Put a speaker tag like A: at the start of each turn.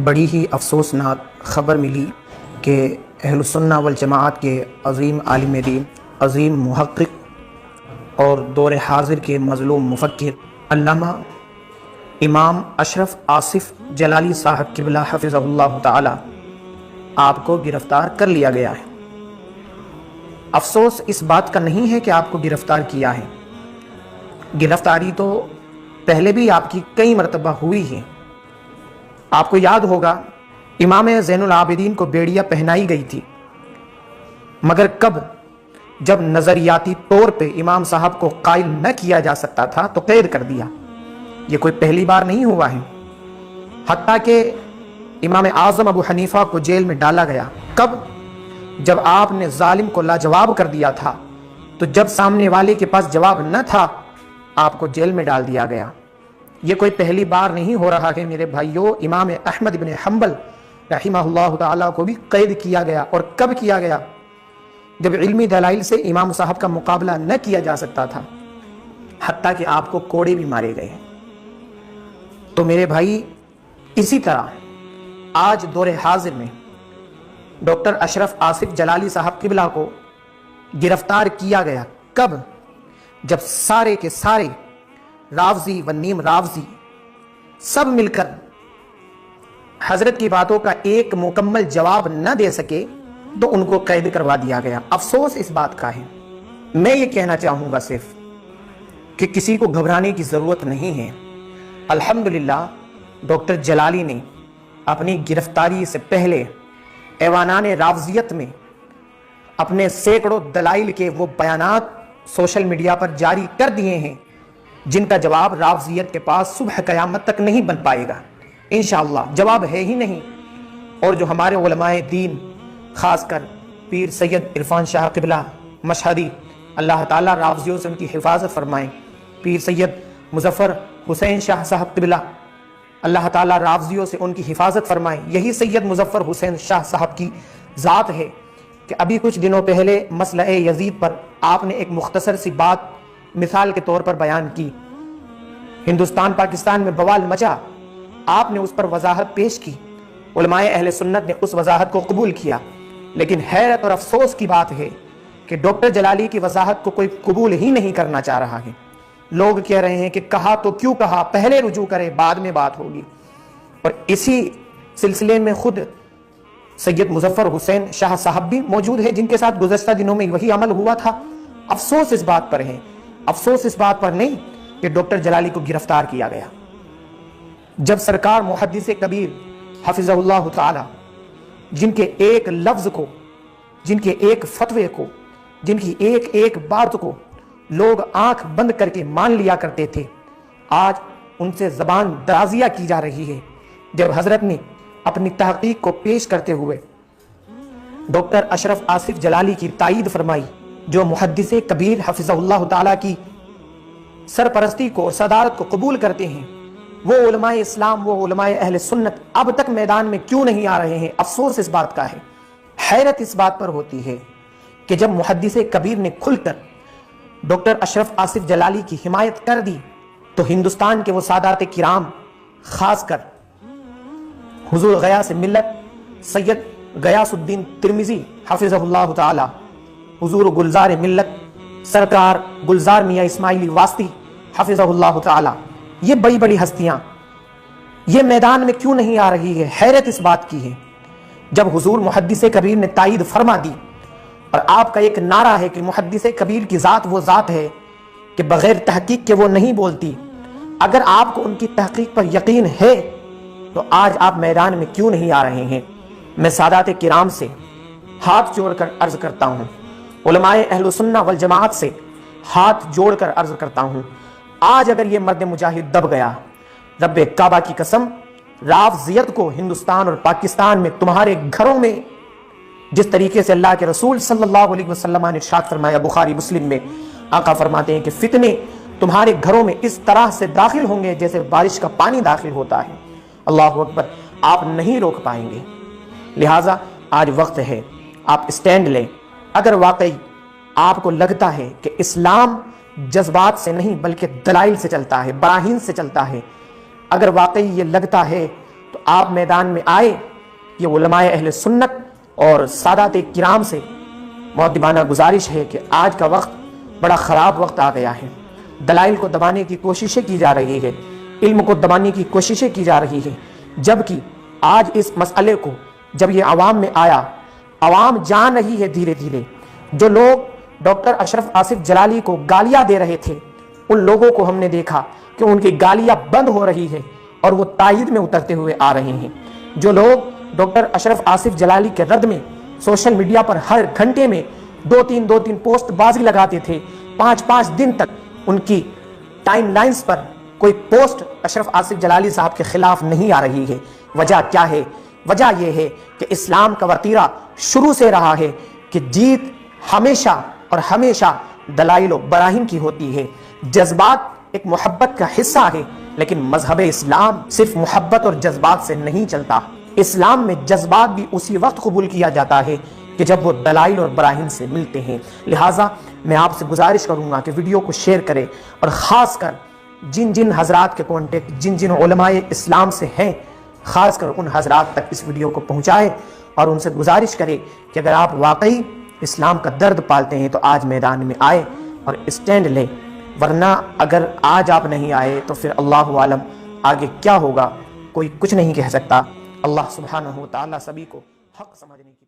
A: بڑی ہی افسوسناک خبر ملی کہ اہل السنہ والجماعت کے عظیم عالم دین، عظیم محقق اور دور حاضر کے مظلوم مفکر علامہ امام اشرف آصف جلالی صاحب قبلہ حفظہ اللہ تعالی آپ کو گرفتار کر لیا گیا ہے۔ افسوس اس بات کا نہیں ہے کہ آپ کو گرفتار کیا ہے، گرفتاری تو پہلے بھی آپ کی کئی مرتبہ ہوئی ہے۔ آپ کو یاد ہوگا امام زین العابدین کو بیڑیا پہنائی گئی تھی، مگر کب؟ جب نظریاتی طور پہ امام صاحب کو قائل نہ کیا جا سکتا تھا تو قید کر دیا۔ یہ کوئی پہلی بار نہیں ہوا ہے، حتیٰ کہ امام اعظم ابو حنیفہ کو جیل میں ڈالا گیا۔ کب؟ جب آپ نے ظالم کو لاجواب کر دیا تھا، تو جب سامنے والے کے پاس جواب نہ تھا آپ کو جیل میں ڈال دیا گیا۔ یہ کوئی پہلی بار نہیں ہو رہا ہے میرے بھائیوں۔ امام احمد بن حنبل رحمہ اللہ تعالیٰ کو بھی قید کیا گیا، اور کب کیا گیا؟ جب علمی دلائل سے امام صاحب کا مقابلہ نہ کیا جا سکتا تھا، حتیٰ کہ آپ کو کوڑے بھی مارے گئے۔ تو میرے بھائی، اسی طرح آج دور حاضر میں ڈاکٹر اشرف آصف جلالی صاحب قبلہ کو گرفتار کیا گیا۔ کب؟ جب سارے کے سارے رافضی و نیم رافضی سب مل کر حضرت کی باتوں کا ایک مکمل جواب نہ دے سکے تو ان کو قید کروا دیا گیا۔ افسوس اس بات کا ہے۔ میں یہ کہنا چاہوں گا صرف کہ کسی کو گھبرانے کی ضرورت نہیں ہے۔ الحمدللہ ڈاکٹر جلالی نے اپنی گرفتاری سے پہلے ایوانان رافضیت میں اپنے سینکڑوں دلائل کے وہ بیانات سوشل میڈیا پر جاری کر دیے ہیں جن کا جواب رافضیت کے پاس صبح قیامت تک نہیں بن پائے گا۔ انشاءاللہ جواب ہے ہی نہیں۔ اور جو ہمارے علماء دین، خاص کر پیر سید عرفان شاہ قبلہ مشہدی، اللہ تعالیٰ رافضیوں سے ان کی حفاظت فرمائیں۔ پیر سید مظفر حسین شاہ صاحب قبلہ، اللہ تعالیٰ رافضیوں سے ان کی حفاظت فرمائیں۔ یہی سید مظفر حسین شاہ صاحب کی ذات ہے کہ ابھی کچھ دنوں پہلے مسئلہ یزید پر آپ نے ایک مختصر سی بات مثال کے طور پر بیان کی۔ ہندوستان پاکستان میں بوال مچا، آپ نے اس پر وضاحت پیش کی، علماء اہل سنت نے اس وضاحت کو قبول کیا۔ لیکن حیرت اور افسوس کی بات ہے کہ ڈاکٹر جلالی کی وضاحت کو کوئی قبول ہی نہیں کرنا چاہ رہا ہے۔ لوگ کہہ رہے ہیں کہ کہا تو کیوں کہا، پہلے رجوع کرے بعد میں بات ہوگی۔ اور اسی سلسلے میں خود سید مظفر حسین شاہ صاحب بھی موجود ہیں جن کے ساتھ گزشتہ دنوں میں وہی عمل ہوا تھا۔ افسوس اس بات پر ہے، افسوس اس بات پر نہیں کہ ڈاکٹر جلالی کو گرفتار کیا گیا۔ جب سرکار محدث کبیر حفظہ اللہ تعالی، جن کے ایک لفظ کو، جن کے ایک فتوے کو، جن کی ایک ایک بات کو لوگ آنکھ بند کر کے مان لیا کرتے تھے، آج ان سے زبان درازیہ کی جا رہی ہے۔ جب حضرت نے اپنی تحقیق کو پیش کرتے ہوئے ڈاکٹر اشرف آصف جلالی کی تائید فرمائی، جو محدث کبیر حفظہ اللہ تعالی کی سرپرستی کو اور صدارت کو قبول کرتے ہیں، وہ علماء اسلام، وہ علماء اہل سنت اب تک میدان میں کیوں نہیں آ رہے ہیں؟ افسوس اس بات کا ہے۔ حیرت اس بات پر ہوتی ہے کہ جب محدث کبیر نے کھل کر ڈاکٹر اشرف آصف جلالی کی حمایت کر دی تو ہندوستان کے وہ سادات کرام، خاص کر حضور غیاث ملت سید غیاث الدین ترمذی حفظہ اللہ تعالی، حضور گلزار ملت سرکار گلزار میاں اسماعیلی واسطی حفظہ اللہ تعالی، یہ بڑی بڑی ہستیاں یہ میدان میں کیوں نہیں آ رہی ہے؟ حیرت اس بات کی ہے۔ جب حضور محدث کبیر نے تائید فرما دی، اور آپ کا ایک نعرہ ہے کہ محدث کبیر کی ذات وہ ذات ہے کہ بغیر تحقیق کے وہ نہیں بولتی، اگر آپ کو ان کی تحقیق پر یقین ہے تو آج آپ میدان میں کیوں نہیں آ رہے ہیں؟ میں سادات کرام سے ہاتھ جوڑ کر عرض کرتا ہوں، علماء اہل سنہ والجماعت سے ہاتھ جوڑ کر عرض کرتا ہوں، آج اگر یہ مرد مجاہد دب گیا، رب کعبہ کی قسم، رافضیت کو ہندوستان اور پاکستان میں تمہارے گھروں میں جس طریقے سے اللہ کے رسول صلی اللہ علیہ وسلم نے ارشاد فرمایا، بخاری مسلم میں آقا فرماتے ہیں کہ فتنے تمہارے گھروں میں اس طرح سے داخل ہوں گے جیسے بارش کا پانی داخل ہوتا ہے۔ اللہ اکبر، آپ نہیں روک پائیں گے۔ لہٰذا آج وقت ہے آپ اسٹینڈ لیں۔ اگر واقعی آپ کو لگتا ہے کہ اسلام جذبات سے نہیں بلکہ دلائل سے چلتا ہے، براہین سے چلتا ہے، اگر واقعی یہ لگتا ہے تو آپ میدان میں آئے، یہ علماء اہل سنت اور سادات کرام سے مؤدبانہ گزارش ہے کہ آج کا وقت بڑا خراب وقت آ گیا ہے، دلائل کو دبانے کی کوششیں کی جا رہی ہے، علم کو دبانے کی کوششیں کی جا رہی ہے، جبکہ آج اس مسئلے کو جب یہ عوام میں آیا، عوام جان رہی ہے دھیرے دھیرے۔ جو لوگ ڈاکٹر اشرف آصف جلالی کو گالیاں دے رہے تھے، ان لوگوں کو ہم نے دیکھا کہ ان کی گالیاں بند ہو رہی ہے اور وہ تائید میں اترتے ہوئے آ رہے ہیں۔ جو لوگ ڈاکٹر اشرف آصف جلالی کے رد میں سوشل میڈیا پر ہر گھنٹے میں دو تین پوسٹ بازی لگاتے تھے، 5 دن تک ان کی ٹائم لائنز پر کوئی پوسٹ اشرف آصف جلالی صاحب کے خلاف نہیں آ رہی ہے۔ وجہ کیا ہے؟ وجہ یہ ہے کہ اسلام کا وتیرہ شروع سے رہا ہے کہ جیت ہمیشہ اور ہمیشہ دلائل و براہین کی ہوتی ہے۔ جذبات ایک محبت کا حصہ ہے، لیکن مذہب اسلام صرف محبت اور جذبات سے نہیں چلتا۔ اسلام میں جذبات بھی اسی وقت قبول کیا جاتا ہے کہ جب وہ دلائل اور براہین سے ملتے ہیں۔ لہٰذا میں آپ سے گزارش کروں گا کہ ویڈیو کو شیئر کریں، اور خاص کر جن حضرات کے کانٹیکٹ جن علماء اسلام سے ہیں، خاص کر ان حضرات تک اس ویڈیو کو پہنچائیں اور ان سے گزارش کریں کہ اگر آپ واقعی اسلام کا درد پالتے ہیں تو آج میدان میں آئے اور اسٹینڈ لیں، ورنہ اگر آج آپ نہیں آئے تو پھر اللہ عالم آگے کیا ہوگا کوئی کچھ نہیں کہہ سکتا۔ اللہ سبحانہ و تعالیٰ سبھی کو حق سمجھنے کی